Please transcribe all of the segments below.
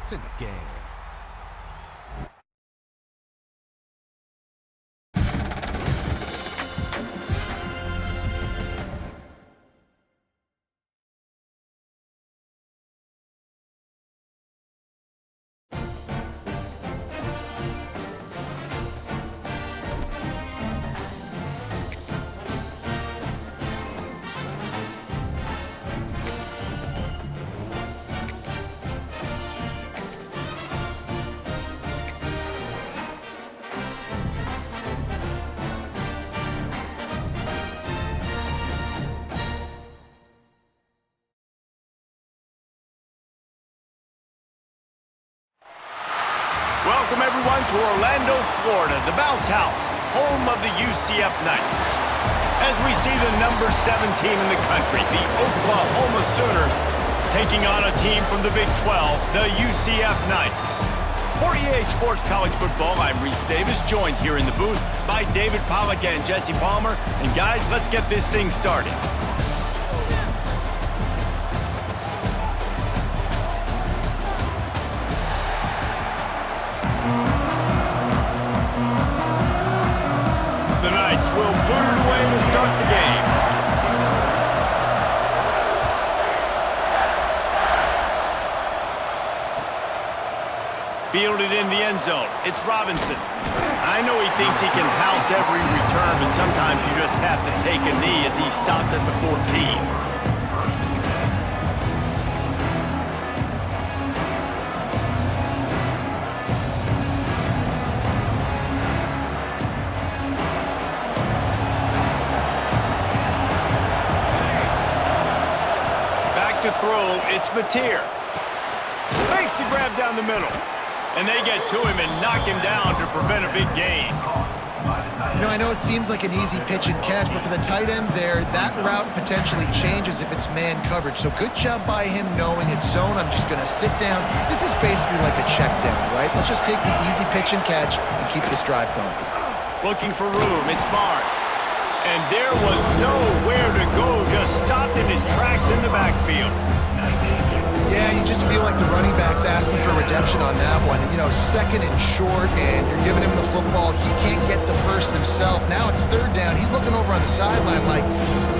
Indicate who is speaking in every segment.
Speaker 1: It's in the game.
Speaker 2: Welcome, everyone, to Orlando, Florida, the bounce house, home of the UCF Knights. As we see the number 7 team in the country, the Oklahoma Sooners, taking on a team from the Big 12, the UCF Knights. For EA Sports College Football, I'm Reese Davis, joined here in the booth by David Pollack and Jesse Palmer. And guys, let's get this thing started. The Knights will boot it away to start the game. Fielded in the end zone. It's Robinson. I know he thinks he can house every return, but sometimes you just have to take a knee as he stopped at the 14. To throw, it's Mateer. Makes the grab down the middle. And they get to him and knock him down to prevent a big gain.
Speaker 3: You know, I know it seems like an easy pitch and catch, but for the tight end there, that route potentially changes if it's man coverage. So good job by him knowing it's zone. I'm just going to sit down. This is basically like a check down, right? Let's just take the easy pitch and catch and keep this drive going.
Speaker 2: Looking for room, it's Barnes. And there was nowhere to go, just stopped in his tracks in the backfield.
Speaker 3: Yeah, you just feel like the running back's asking for redemption on that one. You know, second and short, and you're giving him the football. He can't get the first himself. Now it's third down. He's looking over on the sideline like,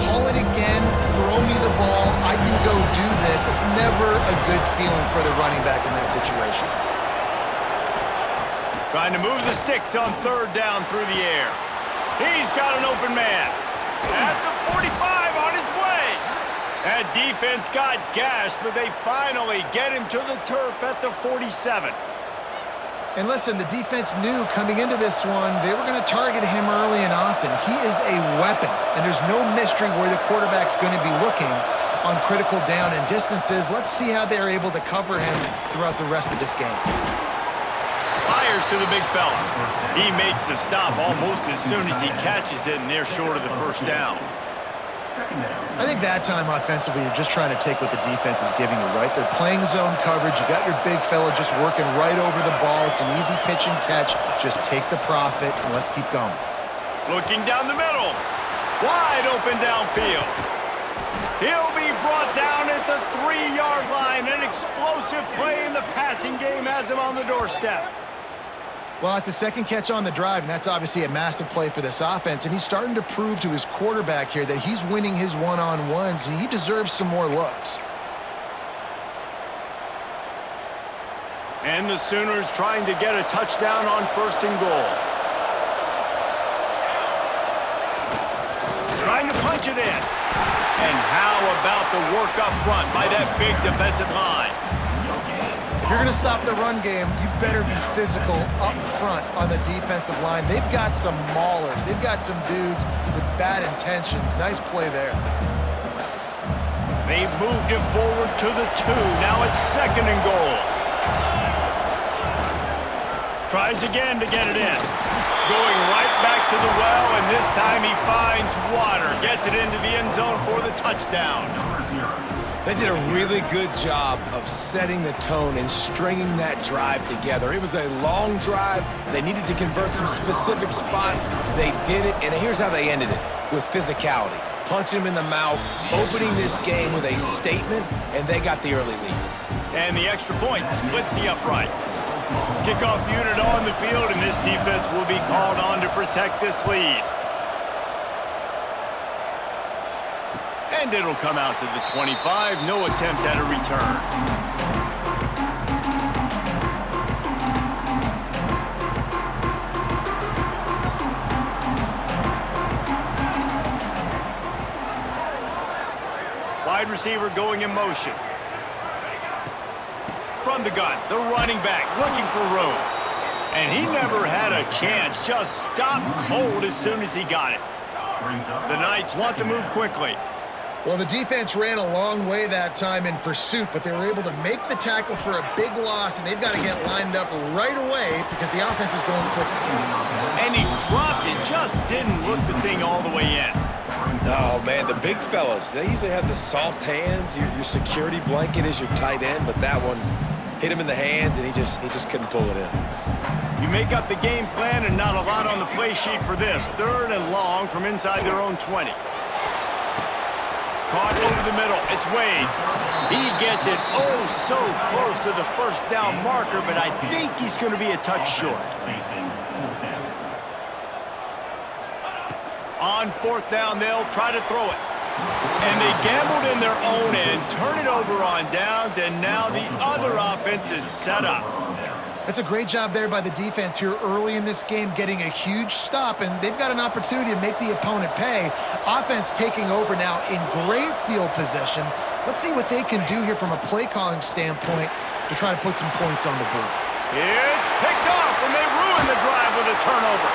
Speaker 3: call it again, throw me the ball, I can go do this. It's never a good feeling for the running back in that situation.
Speaker 2: Trying to move the sticks on third down through the air. He's got an open man. At the 45 on his way. That defense got gashed, but they finally get him to the turf at the 47.
Speaker 3: And listen, the defense knew coming into this one, they were going to target him early and often. He is a weapon, and there's no mystery where the quarterback's going to be looking on critical down and distances. Let's see how they're able to cover him throughout the rest of this game.
Speaker 2: Fires to the big fella. He makes the stop almost as soon as he catches it, and they're short of the first down.
Speaker 3: I think that time offensively, you're just trying to take what the defense is giving you, right? They're playing zone coverage. You got your big fella just working right over the ball. It's an easy pitch and catch. Just take the profit, and let's keep going.
Speaker 2: Looking down the middle. Wide open downfield. He'll be brought down at the 3-yard line. An explosive play in the passing game has him on the doorstep.
Speaker 3: Well, it's a second catch on the drive, and that's obviously a massive play for this offense, and he's starting to prove to his quarterback here that he's winning his one-on-ones, and he deserves some more looks.
Speaker 2: And the Sooners trying to get a touchdown on first and goal. Trying to punch it in. And how about the work up front by that big defensive line?
Speaker 3: If you're going to stop the run game, you better be physical up front on the defensive line. They've got some maulers. They've got some dudes with bad intentions. Nice play there.
Speaker 2: They've moved it forward to the 2. Now it's second and goal. Tries again to get it in. Going right back to the well, and this time he finds water. Gets it into the end zone for the touchdown.
Speaker 1: They did a really good job of setting the tone and stringing that drive together. It was a long drive. They needed to convert some specific spots. They did it, and here's how they ended it, with physicality. Punching him in the mouth, opening this game with a statement, and they got the early lead.
Speaker 2: And the extra point splits the uprights. Kickoff unit on the field, and this defense will be called on to protect this lead. And it'll come out to the 25. No attempt at a return. Wide receiver going in motion. From the gun, the running back looking for room. And he never had a chance, just stopped cold as soon as he got it. The Knights want to move quickly.
Speaker 3: Well, the defense ran a long way that time in pursuit, but they were able to make the tackle for a big loss, and they've got to get lined up right away because the offense is going quickly.
Speaker 2: And he dropped it, just didn't look the thing all the way in.
Speaker 1: Oh, man, the big fellas, they usually have the soft hands. Your security blanket is your tight end, but that one hit him in the hands, and he just couldn't pull it in.
Speaker 2: You make up the game plan, and not a lot on the play sheet for this. 3rd and long from inside their own 20. Caught over the middle. It's Wade. He gets it oh so close to the first down marker, but I think he's going to be a touch short. On 4th down, they'll try to throw it. And they gambled in their own end, turn it over on downs, and now the other offense is set up.
Speaker 3: That's a great job there by the defense here early in this game, getting a huge stop, and they've got an opportunity to make the opponent pay. Offense taking over now in great field possession. Let's see what they can do here from a play calling standpoint to try to put some points on the board.
Speaker 2: It's picked off, and they ruin the drive with a turnover.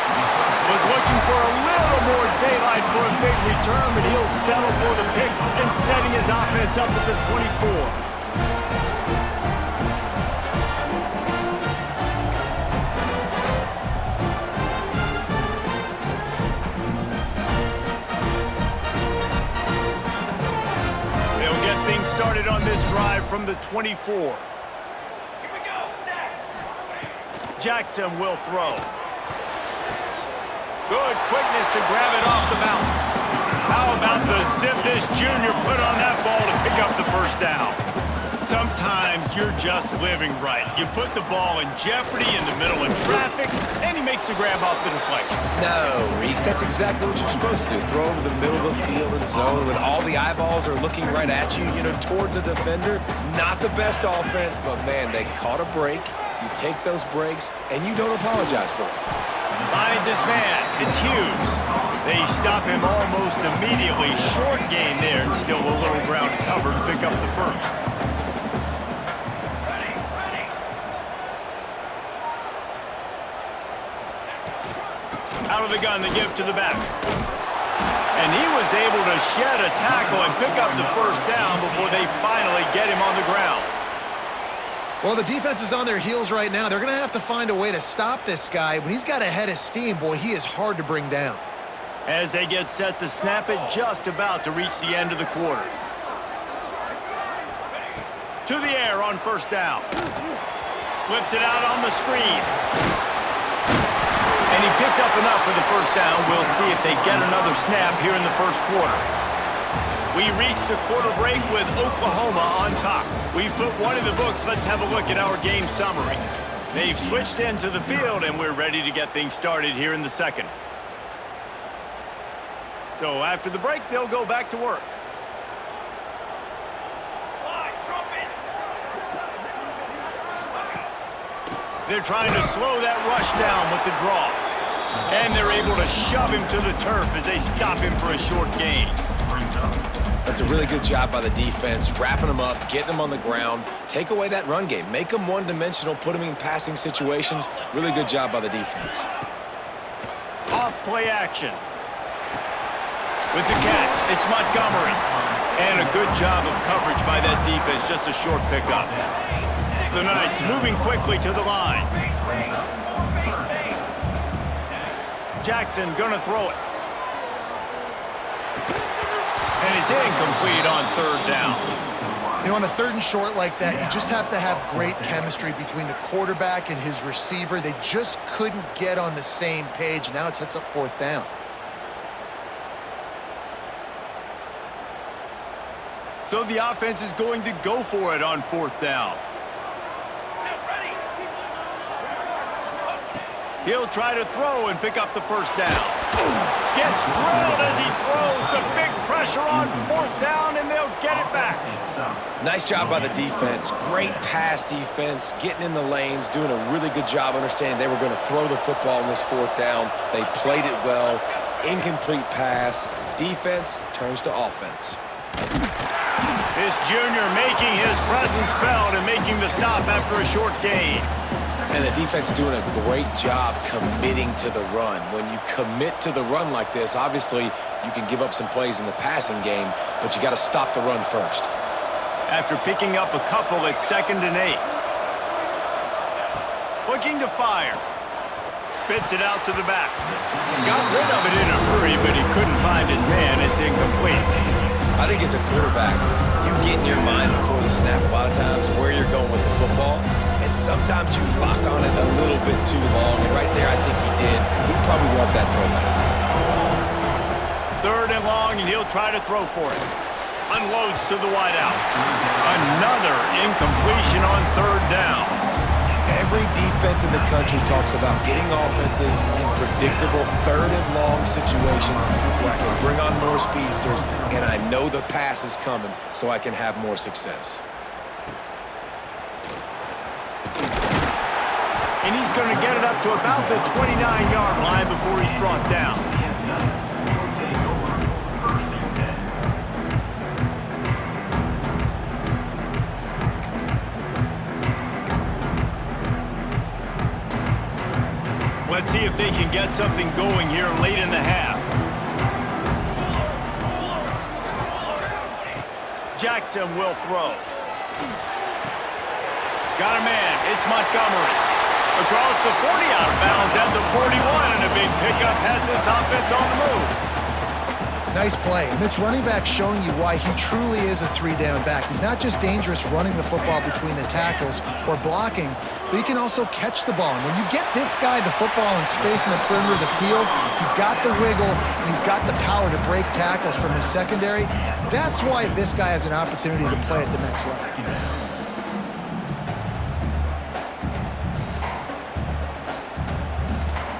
Speaker 2: Was looking for a little more daylight for a big return, but he'll settle for the pick and setting his offense up at the 24. Started on this drive from the 24. Here we go, Jackson will throw. Good quickness to grab it off the bounce. How about the zip this junior put on that ball to pick up the first down? Sometimes you're just living right. You put the ball in jeopardy in the middle of traffic, and he makes the grab off the deflection.
Speaker 1: No, Reese, that's exactly what you're supposed to do. Throw over the middle of the field and zone when all the eyeballs are looking right at you, towards a defender. Not the best offense, but, man, they caught a break. You take those breaks, and you don't apologize for it.
Speaker 2: Finds his man. It's Hughes. They stop him almost immediately. Short gain there, and still a little ground to cover to pick up the first. Out of the gun, they give to the back. And he was able to shed a tackle and pick up the first down before they finally get him on the ground.
Speaker 3: Well, the defense is on their heels right now. They're going to have to find a way to stop this guy. When he's got a head of steam, boy, he is hard to bring down.
Speaker 2: As they get set to snap it, just about to reach the end of the quarter. To the air on 1st down. Flips it out on the screen. And he picks up enough for the first down. We'll see if they get another snap here in the first quarter. We reach the quarter break with Oklahoma on top. We've put one in the books. Let's have a look at our game summary. They've switched into the field, and we're ready to get things started here in the second. So after the break, they'll go back to work. They're trying to slow that rush down with the draw. And they're able to shove him to the turf as they stop him for a short gain.
Speaker 1: That's a really good job by the defense, wrapping them up, getting them on the ground, take away that run game, make them one-dimensional, put them in passing situations. Really good job by the defense.
Speaker 2: Off play action. With the catch, it's Montgomery. And a good job of coverage by that defense, just a short pickup. The Knights moving quickly to the line. Jackson gonna throw it. And it's incomplete on 3rd down.
Speaker 3: On a 3rd and short like that, you just have to have great chemistry between the quarterback and his receiver. They just couldn't get on the same page. Now it sets up 4th down.
Speaker 2: So the offense is going to go for it on 4th down. He'll try to throw and pick up the first down. Gets drilled as he throws. The big pressure on fourth down, and they'll get it back.
Speaker 1: Nice job by the defense. Great pass defense, getting in the lanes, doing a really good job understanding they were going to throw the football on this fourth down. They played it well. Incomplete pass. Defense turns to offense.
Speaker 2: This junior making his presence felt and making the stop after a short gain.
Speaker 1: And the defense doing a great job committing to the run. When you commit to the run like this, obviously you can give up some plays in the passing game, but you got to stop the run first.
Speaker 2: After picking up a couple at 2nd and 8. Looking to fire. Spits it out to the back. Got rid of it in a hurry, but he couldn't find his man. It's incomplete.
Speaker 1: I think as a quarterback, you get in your mind before the snap a lot of times where you're going with the football. And sometimes you lock on it a little bit too long, and right there I think he did. He probably want that throw back.
Speaker 2: 3rd and long, and he'll try to throw for it. Unloads to the wideout. Another incompletion on 3rd down.
Speaker 1: Every defense in the country talks about getting offenses in predictable 3rd and long situations where I can bring on more speedsters, and I know the pass is coming so I can have more success.
Speaker 2: And he's going to get it up to about the 29-yard line before he's brought down. Let's see if they can get something going here late in the half. Jackson will throw. Got a man. It's Montgomery. Across the 40 out of bounds at the 41, and a big pickup has this offense on the move.
Speaker 3: Nice play. And this running back showing you why he truly is a 3-down back. He's not just dangerous running the football between the tackles or blocking, but he can also catch the ball. And when you get this guy the football in space in the perimeter of the field, he's got the wiggle and he's got the power to break tackles from his secondary. That's why this guy has an opportunity to play at the next level.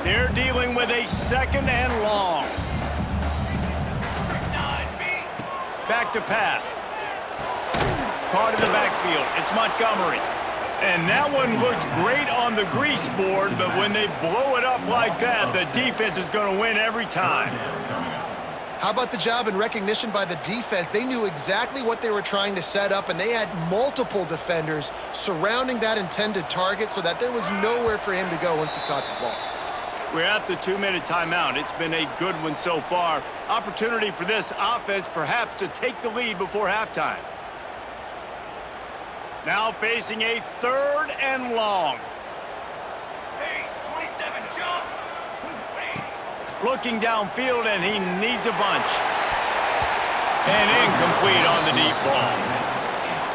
Speaker 2: They're dealing with a 2nd and long. Back to pass. Caught in the backfield. It's Montgomery. And that one looked great on the grease board, but when they blow it up like that, the defense is going to win every time.
Speaker 3: How about the job and recognition by the defense? They knew exactly what they were trying to set up, and they had multiple defenders surrounding that intended target so that there was nowhere for him to go once he caught the ball.
Speaker 2: We're at the 2-minute timeout. It's been a good one so far. Opportunity for this offense perhaps to take the lead before halftime. Now facing a 3rd and long.
Speaker 4: Pace, 27, jump.
Speaker 2: Looking downfield, and he needs a bunch. And incomplete on the deep ball.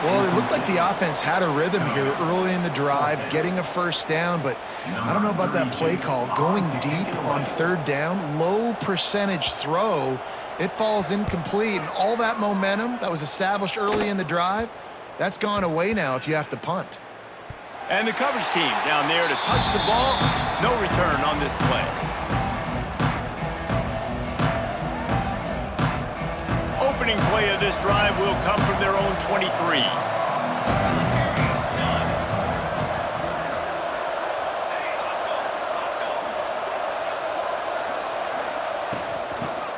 Speaker 3: Well, it looked like the offense had a rhythm here early in the drive, getting a first down, but I don't know about that play call. Going deep on 3rd down, low percentage throw, it falls incomplete, and all that momentum that was established early in the drive, that's gone away now if you have to punt.
Speaker 2: And the coverage team down there to touch the ball. No return on this play. Opening play of this drive will come from their own 23.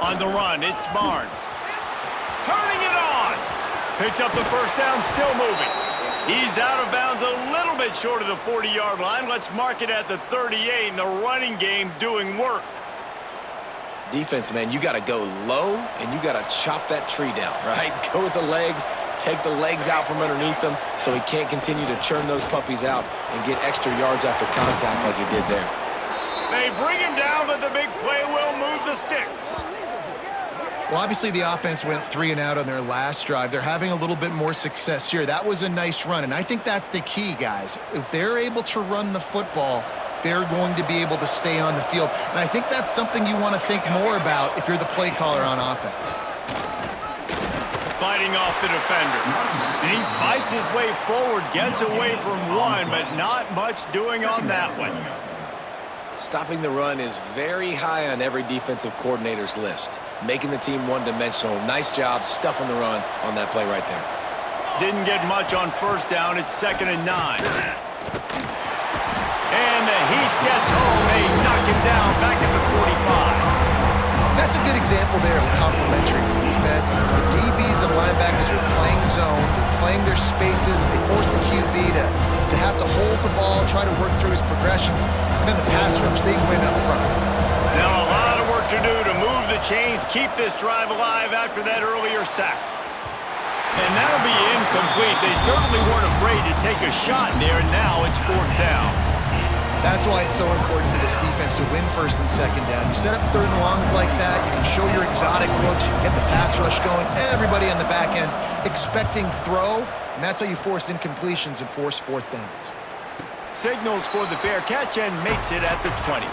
Speaker 2: On the run, it's Barnes. Turning it on. Picks up the first down, still moving. He's out of bounds a little bit short of the 40-yard line. Let's mark it at the 38, and the running game doing work.
Speaker 1: Defense, man, you got to go low, and you got to chop that tree down, right? Go with the legs, take the legs out from underneath them so he can't continue to churn those puppies out and get extra yards after contact like he did there.
Speaker 2: They bring him down, but the big play will move the sticks.
Speaker 3: Well, obviously the offense went 3 and out on their last drive. They're having a little bit more success here. That was a nice run, and I think that's the key, guys. If they're able to run the football, they're going to be able to stay on the field. And I think that's something you want to think more about if you're the play caller on offense.
Speaker 2: Fighting off the defender. And he fights his way forward, gets away from one, but not much doing on that one.
Speaker 1: Stopping the run is very high on every defensive coordinator's list. Making the team one-dimensional. Nice job stuffing the run on that play right there.
Speaker 2: Didn't get much on first down. It's 2nd and 9. And the Heat gets home. They knock him down back at the 45.
Speaker 3: That's a good example there of complementary defense. The DBs and linebackers are playing zone, they're playing their spaces, and they force the QB to have to hold the ball, try to work through his progressions, and then the pass rush, they win up front.
Speaker 2: Now a lot of work to do to move the chains, keep this drive alive after that earlier sack. And that'll be incomplete. They certainly weren't afraid to take a shot there, and now it's 4th down.
Speaker 3: That's why it's so important for this defense to win 1st and 2nd down. You set up 3rd and longs like that, you can show your exotic looks, you can get the pass rush going, everybody on the back end expecting throw, and that's how you force incompletions and force 4th downs.
Speaker 2: Signals for the fair catch and makes it at the 20.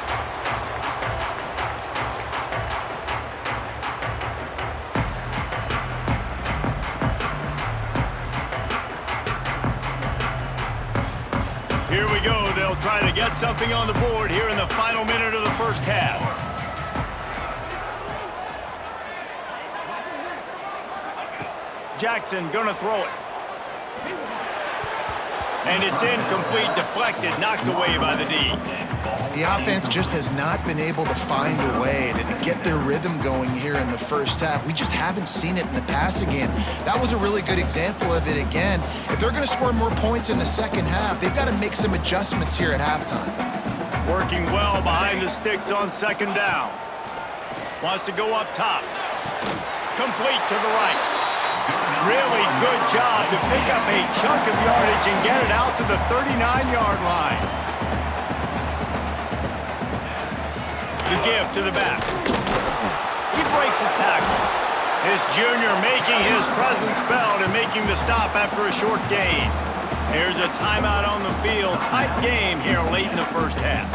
Speaker 2: Here we go. They'll try to get something on the board here in the final minute of the first half. Jackson gonna throw it. And it's incomplete, deflected, knocked away by the D.
Speaker 3: The offense just has not been able to find a way to get their rhythm going here in the first half. We just haven't seen it in the passing game. That was a really good example of it again. If they're going to score more points in the second half, they've got to make some adjustments here at halftime.
Speaker 2: Working well behind the sticks on 2nd down. Wants to go up top. Complete to the right. Really good job to pick up a chunk of yardage and get it out to the 39-yard line. The give to the back. He breaks a tackle. His junior making his presence felt and making the stop after a short gain. Here's a timeout on the field. Tight game here late in the first half.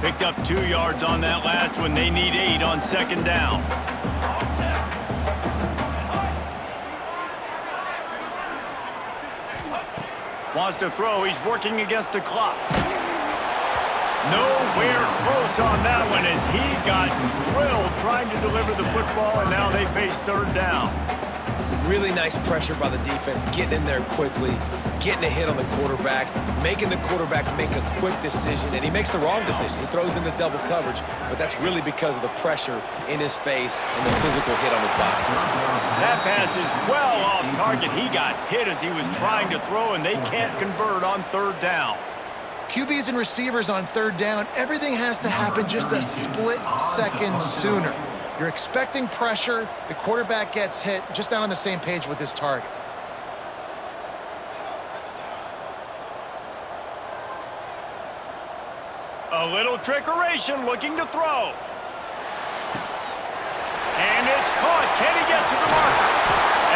Speaker 2: Picked up 2 yards on that last one. They need 8 on 2nd down. Wants to throw. He's working against the clock. Nowhere close on that one as he got drilled trying to deliver the football, and now they face 3rd down.
Speaker 1: Really nice pressure by the defense, getting in there quickly, getting a hit on the quarterback, making the quarterback make a quick decision, and he makes the wrong decision. He throws into double coverage, but that's really because of the pressure in his face and the physical hit on his body.
Speaker 2: That pass is well off target. He got hit as he was trying to throw, and they can't convert on 3rd down.
Speaker 3: QBs and receivers on 3rd down, everything has to happen just a split second sooner. You're expecting pressure, the quarterback gets hit, just not on the same page with his target.
Speaker 2: A little trickeration, looking to throw. And it's caught. Can he get to the marker?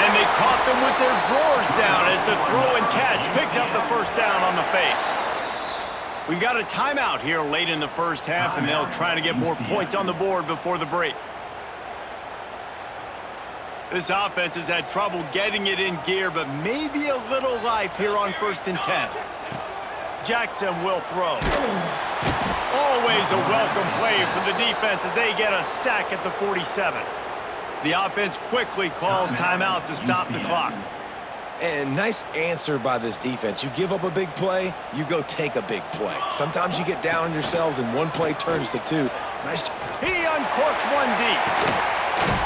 Speaker 2: And they caught them with their drawers down as the throw and catch picked up the 1st down on the fake. We got a timeout here late in the first half, and they'll try to get more points on the board before the break. This offense has had trouble getting it in gear, but maybe a little life here on 1st and 10. Jackson will throw. Always a welcome play for the defense as they get a sack at the 47. The offense quickly calls timeout to stop the clock.
Speaker 1: And nice answer by this defense. You give up a big play, you go take a big play. Sometimes you get down on yourselves and one play turns to 2. Nice.
Speaker 2: He uncorks one deep.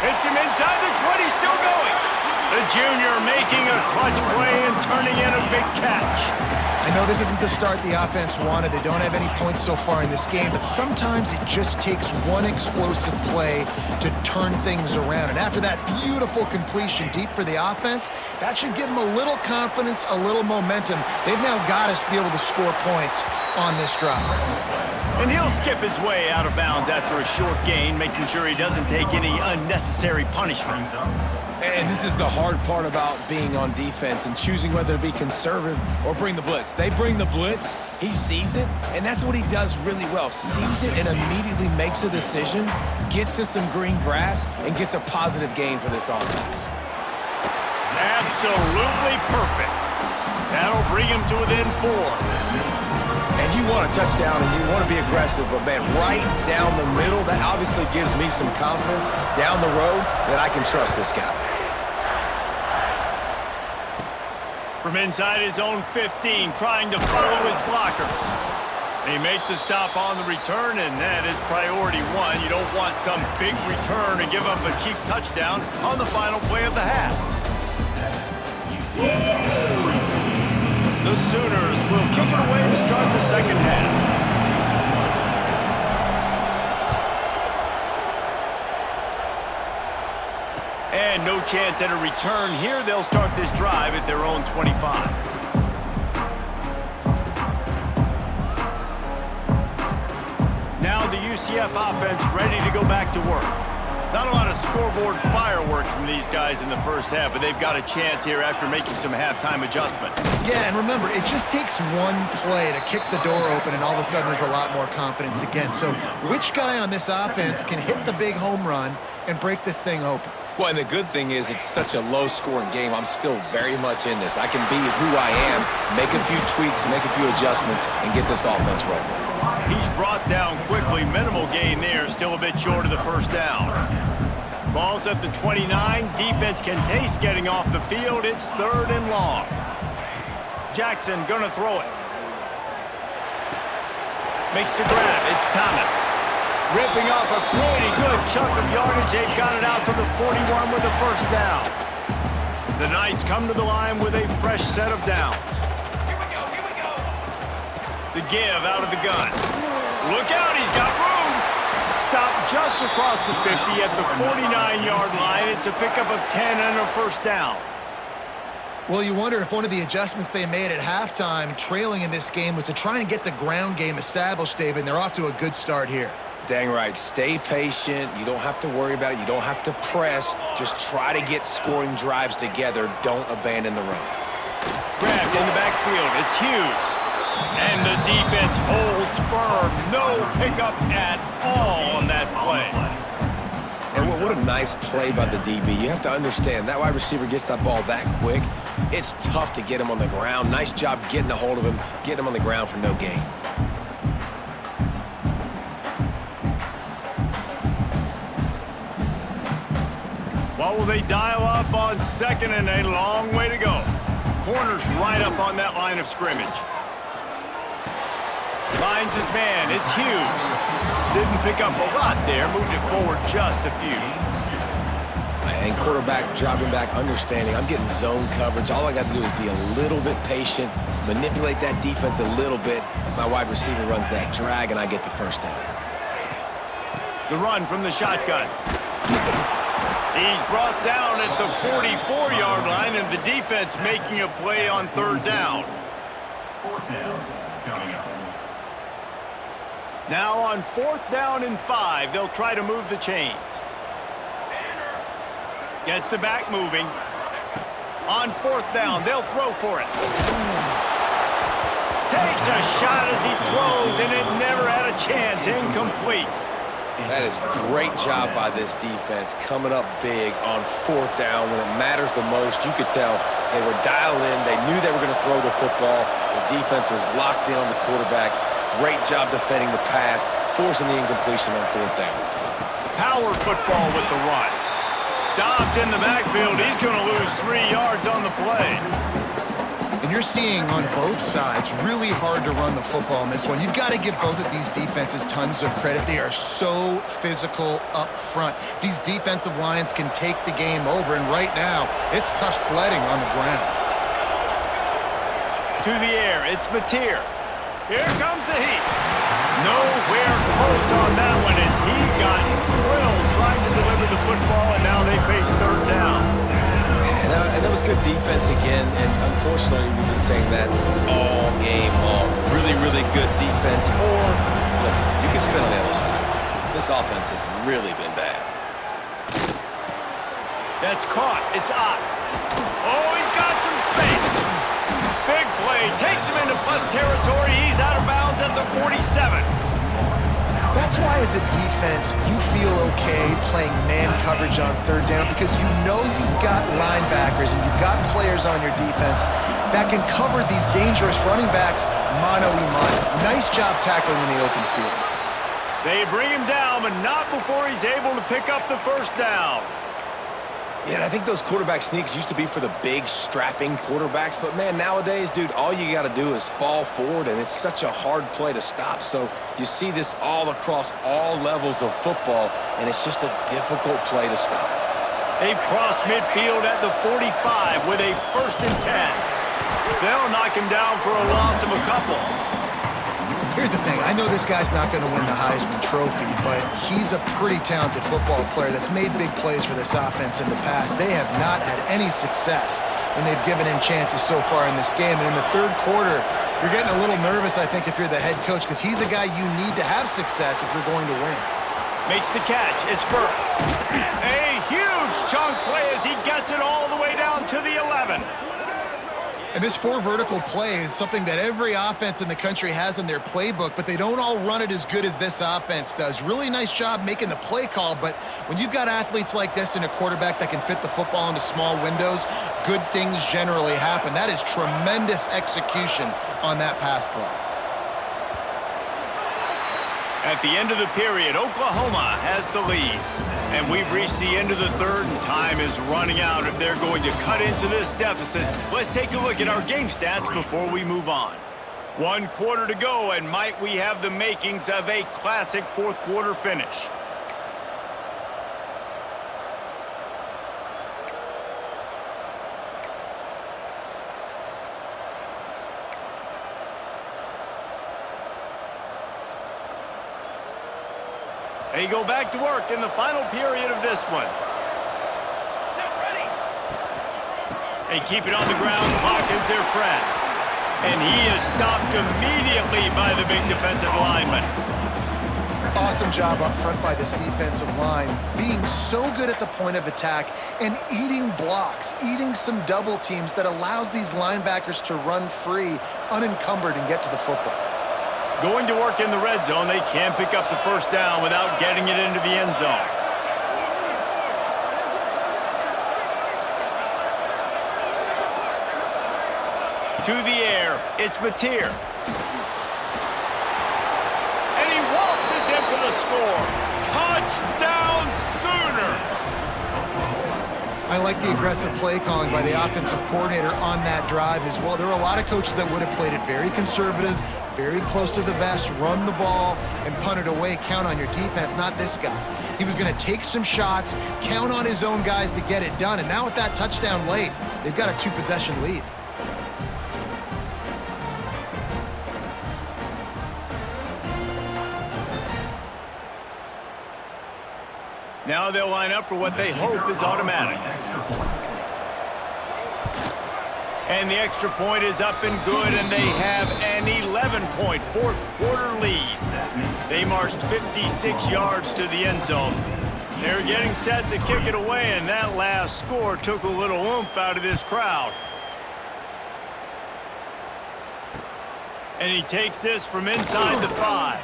Speaker 2: Hits him inside the 20, still going. The junior making a clutch play and turning in a big catch.
Speaker 3: I know this isn't the start the offense wanted. They don't have any points so far in this game, but sometimes it just takes one explosive play to turn things around. And after that beautiful completion deep for the offense, that should give them a little confidence, a little momentum. They've now got us to be able to score points on this drive.
Speaker 2: And he'll skip his way out of bounds after a short gain, making sure he doesn't take any unnecessary punishment.
Speaker 1: And this is the hard part about being on defense and choosing whether to be conservative or bring the blitz. They bring the blitz, he sees it, and that's what he does really well. Sees it and immediately makes a decision, gets to some green grass, and gets a positive gain for this offense.
Speaker 2: Absolutely perfect. That'll bring him to within 4.
Speaker 1: And you want a touchdown and you want to be aggressive, but man, right down the middle, that obviously gives me some confidence down the road that I can trust this guy.
Speaker 2: From inside his own 15, trying to follow his blockers. They make the stop on the return, and that is priority one. You don't want some big return to give up a cheap touchdown on the final play of the half. The Sooners will kick it away to start the second half. And no chance at a return here. They'll start this drive at their own 25. Now the UCF offense ready to go back to work. Not a lot of scoreboard fireworks from these guys in the first half, but they've got a chance here after making some halftime adjustments.
Speaker 3: Yeah, and remember, it just takes one play to kick the door open, and all of a sudden there's a lot more confidence again. So which guy on this offense can hit the big home run and break this thing open?
Speaker 1: Well, and the good thing is it's such a low-scoring game. I'm still very much in this. I can be who I am, make a few tweaks, make a few adjustments, and get this offense rolling.
Speaker 2: He's brought down quickly. Minimal gain there, still a bit short of the first down. Ball's at the 29. Defense can taste getting off the field. It's 3rd and long. Jackson gonna throw it. Makes the grab. It's Thomas. Ripping off a pretty good chunk of yardage. They've got it out to the 41 with a first down. The Knights come to the line with a fresh set of downs.
Speaker 4: Here we go, here we go.
Speaker 2: The give out of the gun. Look out, he's got room. Stopped just across the 50 at the 49-yard line. It's a pickup of 10 and a first down.
Speaker 3: Well, you wonder if one of the adjustments they made at halftime, trailing in this game, was to try and get the ground game established, David, and they're off to a good start here.
Speaker 1: Dang right. Stay patient. You don't have to worry about it. You don't have to press. Just try to get scoring drives together. Don't abandon the run.
Speaker 2: Grabbed in the backfield. It's Hughes. And the defense holds firm. No pickup at all on that play.
Speaker 1: And what a nice play by the DB. You have to understand, that wide receiver gets that ball that quick. It's tough to get him on the ground. Nice job getting a hold of him, getting him on the ground for no gain.
Speaker 2: What will they dial up on second and a long way to go? Corner's right up on that line of scrimmage. Finds his man. It's Hughes. Didn't pick up a lot there. Moved it forward just a few.
Speaker 1: And quarterback dropping back, understanding I'm getting zone coverage. All I got to do is be a little bit patient, manipulate that defense a little bit. My wide receiver runs that drag, and I get the first down.
Speaker 2: The run from the shotgun. He's brought down at the 44-yard line, and the defense making a play on 3rd down. Now on 4th down and 5, they'll try to move the chains. Gets the back moving. On 4th down, they'll throw for it. Takes a shot as he throws, and it never had a chance. Incomplete.
Speaker 1: That is great job by this defense, coming up big on 4th down when it matters the most. You could tell they were dialed in. They knew they were going to throw the football. The defense was locked in on the quarterback. Great job defending the pass, forcing the incompletion on 4th down.
Speaker 2: Power football with the run. Stopped in the backfield. He's going to lose 3 yards on the play.
Speaker 3: And you're seeing on both sides really hard to run the football in this one. You've got to give both of these defenses tons of credit. They are so physical up front. These defensive lines can take the game over, and right now, it's tough sledding on the ground.
Speaker 2: To the air, it's Mateer. Here comes the heat. Nowhere close on that one as he got drilled trying to deliver the football, and now they face 3rd down.
Speaker 1: And that was good defense again, and unfortunately we've been saying that all game long. Really, really good defense, or, listen, you can spin on the other side. This offense has really been bad.
Speaker 2: That's caught. It's Ott. Oh, he's got some space. Big play. Takes him into plus territory. He's out of bounds at the 47.
Speaker 3: That's why as a defense, you feel okay playing man coverage on 3rd down because you know you've got linebackers and you've got players on your defense that can cover these dangerous running backs mano a mano. Nice job tackling in the open field.
Speaker 2: They bring him down, but not before he's able to pick up the first down.
Speaker 1: Yeah, and I think those quarterback sneaks used to be for the big, strapping quarterbacks. But, man, nowadays, dude, all you got to do is fall forward, and it's such a hard play to stop. So you see this all across all levels of football, and it's just a difficult play to stop.
Speaker 2: They've crossed midfield at the 45 with a 1st and 10. They'll knock him down for a loss of a couple.
Speaker 3: Here's the thing. I know this guy's not going to win the Heisman Trophy, but he's a pretty talented football player that's made big plays for this offense in the past. They have not had any success when they've given him chances so far in this game. And in the third quarter, you're getting a little nervous, I think, if you're the head coach, because he's a guy you need to have success if you're going to win.
Speaker 2: Makes the catch. It's Burks. A huge chunk play as he gets it all the way down to the 11.
Speaker 3: And this 4 vertical play is something that every offense in the country has in their playbook, but they don't all run it as good as this offense does. Really nice job making the play call, but when you've got athletes like this and a quarterback that can fit the football into small windows, good things generally happen. That is tremendous execution on that pass play.
Speaker 2: At the end of the period, Oklahoma has the lead. And we've reached the end of the third, and time is running out if they're going to cut into this deficit. Let's take a look at our game stats before we move on. 1 quarter to go, and might we have the makings of a classic fourth quarter finish. They go back to work in the final period of this one. They keep it on the ground. Clock is their friend. And he is stopped immediately by the big defensive lineman.
Speaker 3: Awesome job up front by this defensive line, being so good at the point of attack and eating blocks, eating some double teams that allows these linebackers to run free, unencumbered, and get to the football.
Speaker 2: Going to work in the red zone, they can pick up the first down without getting it into the end zone. To the air, it's Mateer. And he waltzes in for the score. Touchdown Sooners!
Speaker 3: I like the aggressive play calling by the offensive coordinator on that drive as well. There are a lot of coaches that would have played it very conservative, very close to the vest, run the ball, and punt it away. Count on your defense, not this guy. He was going to take some shots, count on his own guys to get it done. And now with that touchdown late, they've got a 2-possession lead.
Speaker 2: Now they'll line up for what they hope is automatic. And the extra point is up and good, and they have an 11-point fourth quarter lead. They marched 56 yards to the end zone. They're getting set to kick it away, and that last score took a little oomph out of this crowd. And he takes this from inside the 5.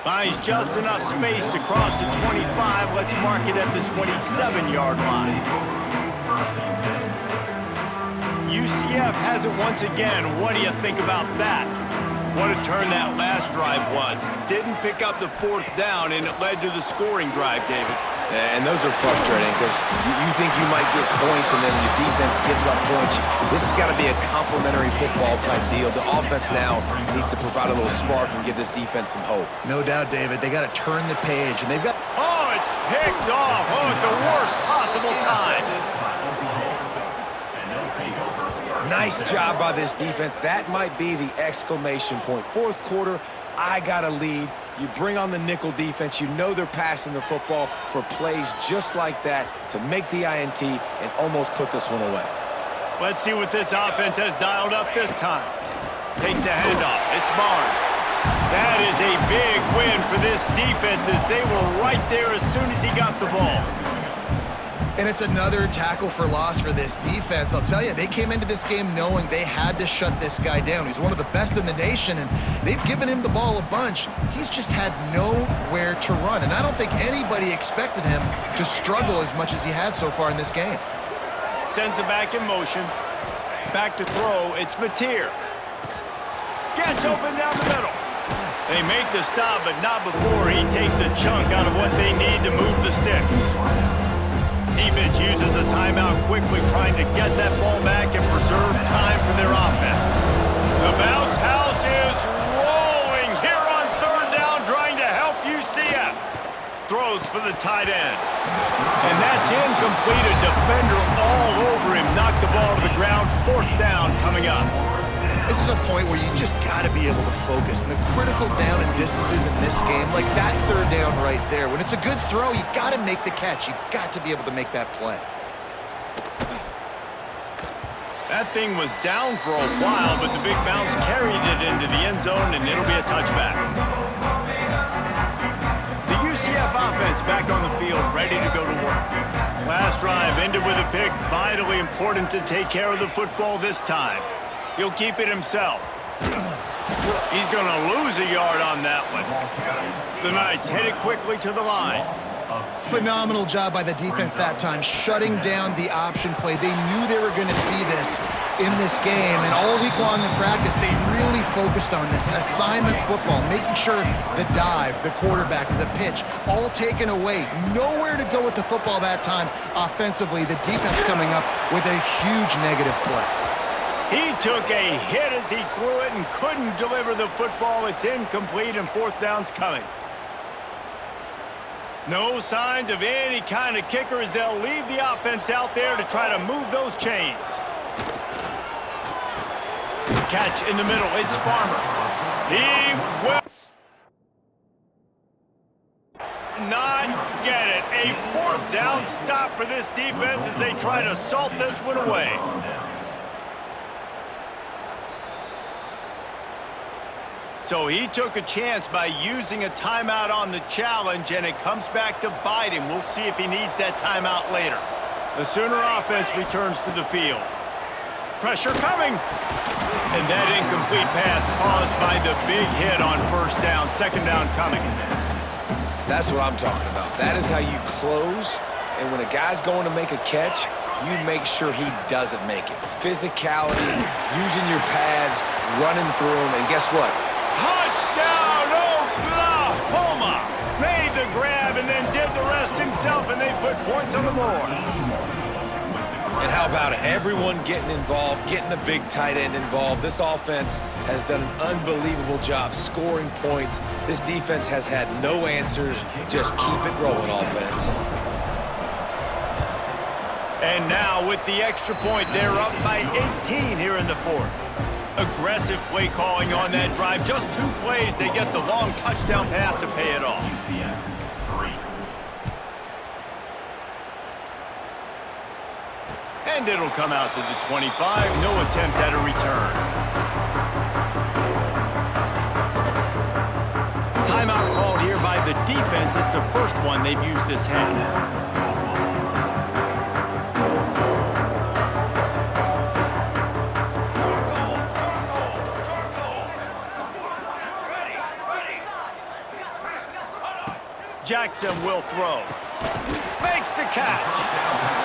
Speaker 2: Finds just enough space to cross the 25. Let's mark it at the 27-yard line. UCF has it once again. What do you think about that? What a turn that last drive was. Didn't pick up the 4th down, and it led to the scoring drive, David.
Speaker 1: And those are frustrating because you think you might get points and then your defense gives up points. This has got to be a complementary football type deal. The offense now needs to provide a little spark and give this defense some hope.
Speaker 3: No doubt, David. They got to turn the page, and they've got...
Speaker 2: Oh, it's picked off. Oh, at the worst possible time.
Speaker 1: Nice job by this defense. That might be the exclamation point. Fourth quarter, I got a lead. You bring on the nickel defense. You know they're passing the football for plays just like that to make the INT and almost put this one away.
Speaker 2: Let's see what this offense has dialed up this time. Takes the handoff. It's Barnes. That is a big win for this defense as they were right there as soon as he got the ball.
Speaker 3: And it's another tackle for loss for this defense. I'll tell you, they came into this game knowing they had to shut this guy down. He's one of the best in the nation, and they've given him the ball a bunch. He's just had nowhere to run, and I don't think anybody expected him to struggle as much as he had so far in this game.
Speaker 2: Sends it back in motion. Back to throw, it's Mateer. Gets open down the middle. They make the stop, but not before he takes a chunk out of what they need to move the sticks. Defense uses a timeout quickly, trying to get that ball back and preserve time for their offense. The bounce house is rolling here on third down, trying to help UCF. Throws for the tight end. And that's incomplete. A defender all over him. Knocked the ball to the ground. Fourth down coming up.
Speaker 3: This is a point where you just got to be able to focus. And the critical down and distances in this game, like that third down right there, when it's a good throw, you got to make the catch. You got to be able to make that play.
Speaker 2: That thing was down for a while, but the big bounce carried it into the end zone, and it'll be a touchback. The UCF offense back on the field, ready to go to work. Last drive ended with a pick. Vitally important to take care of the football this time. He'll keep it himself. He's going to lose a yard on that one. The Knights headed quickly to the line.
Speaker 3: Phenomenal job by the defense that time, shutting down the option play. They knew they were going to see this in this game, and all week long in practice, they really focused on this. Assignment football, making sure the dive, the quarterback, the pitch, all taken away. Nowhere to go with the football that time offensively. The defense coming up with a huge negative play.
Speaker 2: He took a hit as he threw it and couldn't deliver the football. It's incomplete, and fourth down's coming. No signs of any kind of kicker as they'll leave the offense out there to try to move those chains. Catch in the middle. It's Farmer. He will not get it. A fourth down stop for this defense as they try to salt this one away. So he took a chance by using a timeout on the challenge, and it comes back to bite him. We'll see if he needs that timeout later. The Sooner offense returns to the field. Pressure coming. And that incomplete pass caused by the big hit on first down. Second down coming.
Speaker 1: That's what I'm talking about. That is how you close. And when a guy's going to make a catch, you make sure he doesn't make it. Physicality, using your pads, running through them, and guess what?
Speaker 2: Touchdown, Oklahoma! Made the grab and then did the rest himself, and they put points on the board.
Speaker 1: And how about it? Everyone getting involved, getting the big tight end involved. This offense has done an unbelievable job scoring points. This defense has had no answers. Just keep it rolling, offense.
Speaker 2: And now with the extra point, they're up by 18 here in the fourth. Aggressive play calling on that drive. Just 2 plays, they get the long touchdown pass to pay it off. And it'll come out to the 25. No attempt at a return. Timeout called here by the defense. It's the first one they've used this half. Jackson will throw. Makes the catch.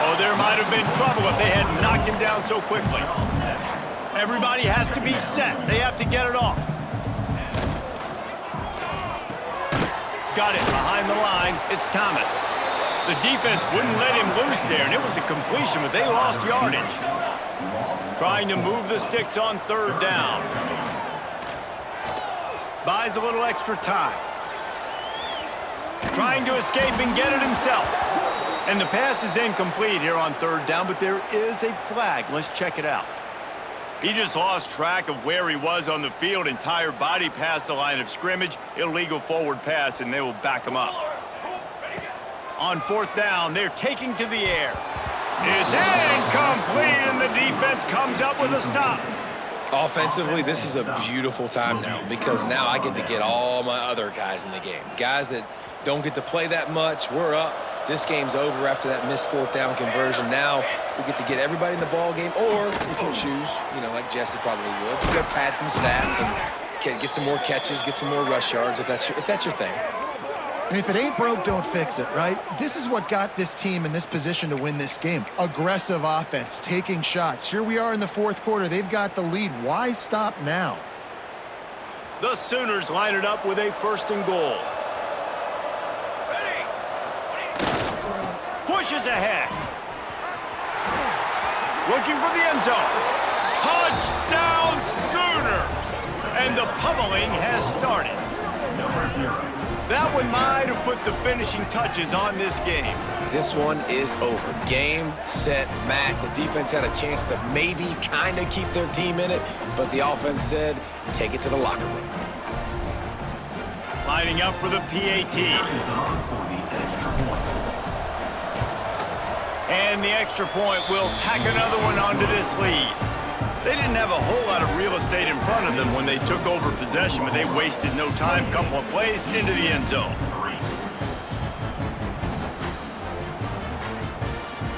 Speaker 2: Oh, there might have been trouble if they had knocked him down so quickly. Everybody has to be set. They have to get it off. Got it behind the line. It's Thomas. The defense wouldn't let him loose there, and it was a completion, but they lost yardage. Trying to move the sticks on third down. Buys a little extra time. Trying to escape and get it himself. And the pass is incomplete here on third down, but there is a flag. Let's check it out. He just lost track of where he was on the field. Entire body past the line of scrimmage. Illegal forward pass, and they will back him up. On fourth down, they're taking to the air. It's incomplete, and the defense comes up with a stop.
Speaker 1: Offensively, this is a beautiful time now because now I get to get all my other guys in the game. Guys that don't get to play that much, we're up. This game's over after that missed fourth down conversion. Now we get to get everybody in the ball game, or if you choose, you know, like Jesse probably would, you go pad some stats and get some more catches, get some more rush yards if that's your thing.
Speaker 3: And if it ain't broke, don't fix it, right? This is what got this team in this position to win this game. Aggressive offense, taking shots. Here we are in the fourth quarter. They've got the lead. Why stop now?
Speaker 2: The Sooners line it up with a 1st and goal. Pushes ahead. Looking for the end zone. Touchdown Sooners! And the pummeling has started. That one might have put the finishing touches on this game.
Speaker 1: This one is over. Game, set, match. The defense had a chance to maybe kind of keep their team in it, but the offense said, take it to the locker room.
Speaker 2: Lining up for the PAT. And the extra point will tack another one onto this lead. They didn't have a whole lot of real estate in front of them when they took over possession, but they wasted no time. Couple of plays into the end zone.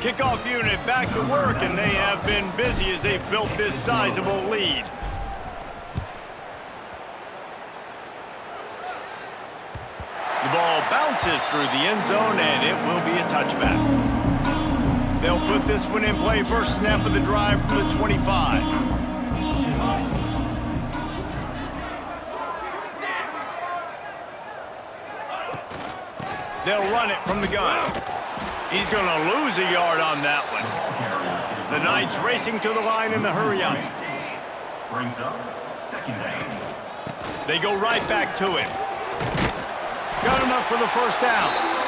Speaker 2: Kickoff unit back to work, and they have been busy as they've built this sizable lead. The ball bounces through the end zone, and it will be a touchback. They'll put this one in play. First snap of the drive from the 25. They'll run it from the gun. He's going to lose a yard on that one. The Knights racing to the line in the hurry up.
Speaker 4: Brings up 2nd down.
Speaker 2: They go right back to him. Got enough for the 1st down.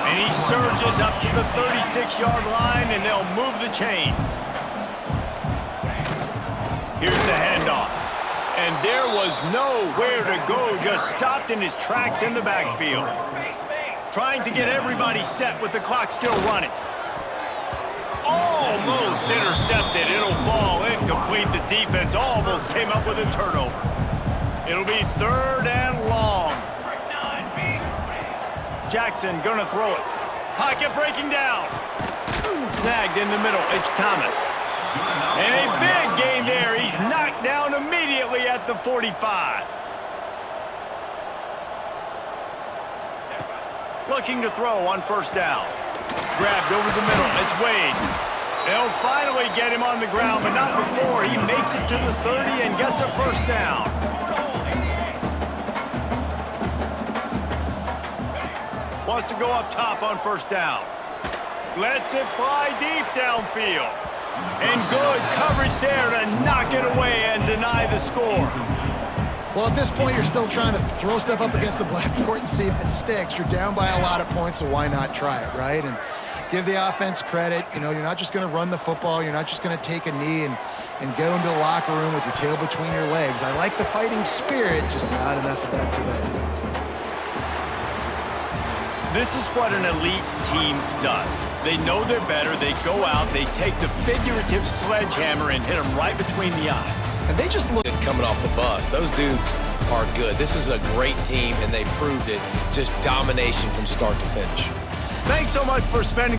Speaker 2: And he surges up to the 36-yard line, and they'll move the chains. Here's the handoff. And there was nowhere to go, just stopped in his tracks in the backfield. Trying to get everybody set with the clock still running. Almost intercepted. It'll fall incomplete. The defense almost came up with a turnover. It'll be 3rd and long. Jackson gonna throw it. Pocket breaking down. Snagged in the middle. It's Thomas. And a big gain there. He's knocked down immediately at the 45. Looking to throw on 1st down. Grabbed over the middle. It's Wade. They'll finally get him on the ground, but not before he makes it to the 30 and gets a 1st down. Wants to go up top on 1st down. Lets it fly deep downfield. And good coverage there to knock it away and deny the score.
Speaker 3: Well, at this point, you're still trying to throw stuff up against the blackboard and see if it sticks. You're down by a lot of points, so why not try it, right? And give the offense credit. You know, you're not just going to run the football. You're not just going to take a knee and go into the locker room with your tail between your legs. I like the fighting spirit, just not enough of that today.
Speaker 2: This is what an elite team does. They know they're better. They go out, they take the figurative sledgehammer and hit them right between the eyes.
Speaker 3: And they just look
Speaker 1: Coming off the bus, those dudes are good. This is a great team, and they proved it. Just domination from start to finish.
Speaker 2: Thanks so much for spending